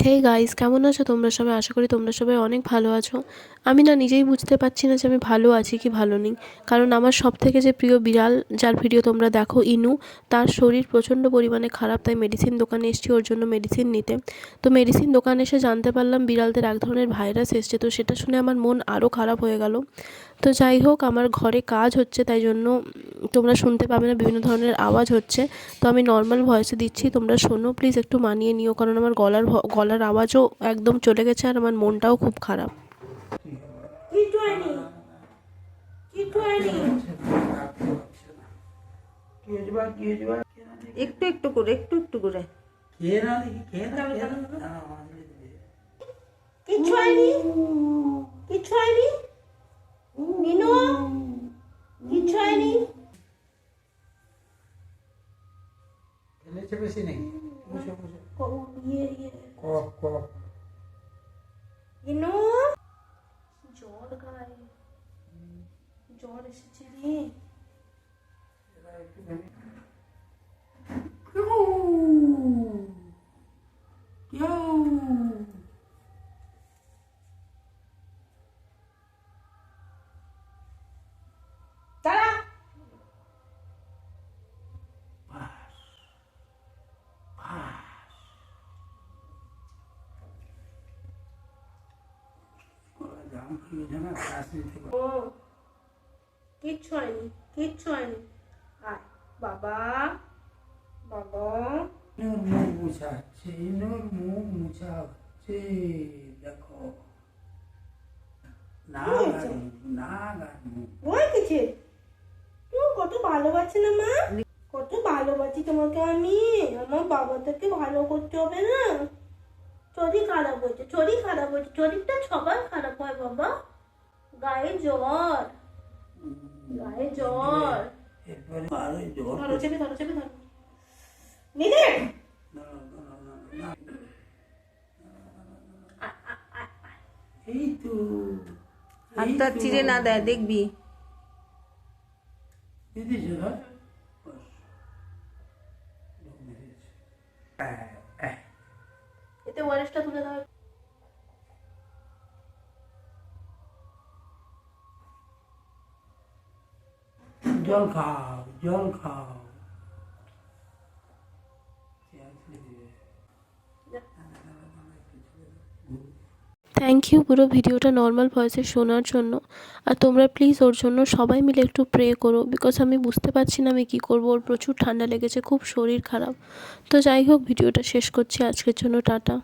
Hey guys, কেমন আছো তোমরা সবাই? আশা করি তোমরা সবাই অনেক ভালো আছো। আমি না নিজেই বুঝতে পারছি না যে আমি ভালো আছি কি ভালো নেই। কারণ আমার সবথেকে যে প্রিয় বিড়াল, যার ভিডিও তোমরা দেখো, ইনু, তার শরীর প্রচণ্ড পরিমাণে খারাপ। তাই মেডিসিন দোকানে এসেছি ওর জন্য মেডিসিন নিতে। তো মেডিসিন দোকানে এসে জানতে পারলাম বিড়ালদের এক ধরনের ভাইরাস এসছে। তো সেটা শুনে আমার মন আরও খারাপ হয়ে গেল। তো যাই হোক, আমার ঘরে কাজ হচ্ছে, তাই জন্য তোমরা শুনতে পাবে না, বিভিন্ন ধরনের আওয়াজ হচ্ছে। তো আমি নর্মাল ভয়েসে দিচ্ছি, তোমরা শোনো প্লিজ, একটু মানিয়ে নিও, কারণ আমার গলার আওয়াজও একদম চলে গেছে আর আমার মনটাও খুব খারাপ। একটু একটু করে কিচ্ছু হয়নি, কিচ্ছু হয়নি, মিনু, কিচ্ছু হয়নি। খেলেছে বেশি নেই, বসে বসে কপ কপ মিনু, জ্বর গায়ে, জ্বর এসেছে রে। দাঁড়া, ও কিচ্ছু হয়নি, কিচ্ছু হয়নি। আয় বাবা, বাবা, ইনুর মুখ মুছাচ্ছে, ইনুর মুখ মুছাচ্ছে, দেখো না গান মুখ। ওই কিছু তুমি কত ভালোবাসি না মা, কত ভালোবাসি তোমাকে আমি। আমার বাবা থেকে ভালো করতে হবে না। শরীর খারাপ হয়েছে, শরীর খারাপ হয়েছে, শরীরটা সবার খারাপ হয় বাবা। গায়ে জ্বর, গায়ে জ্বর। এরপরে আরো জ্বর। ধরো, চেপে ধরো, চেপে ধরো। নিলে এই তো হাতটা চিড়ে না দেয় দেখবি। দিদি জ্বর এতে ওয়ারেসটা তুলে দাও। জল খাও, জল খাও। থ্যাংক ইউ পুরো ভিডিওটা নর্মাল ভয়েসে শোনার জন্য। আর তোমরা প্লিজ ওর জন্য সবাই মিলে একটু প্রে করো, বিকজ আমি বুঝতে পারছি না আমি কী করবো। ওর প্রচুর ঠান্ডা লেগেছে, খুব শরীর খারাপ। তো যাই হোক, ভিডিওটা শেষ করছি, আজকের জন্য টাটা।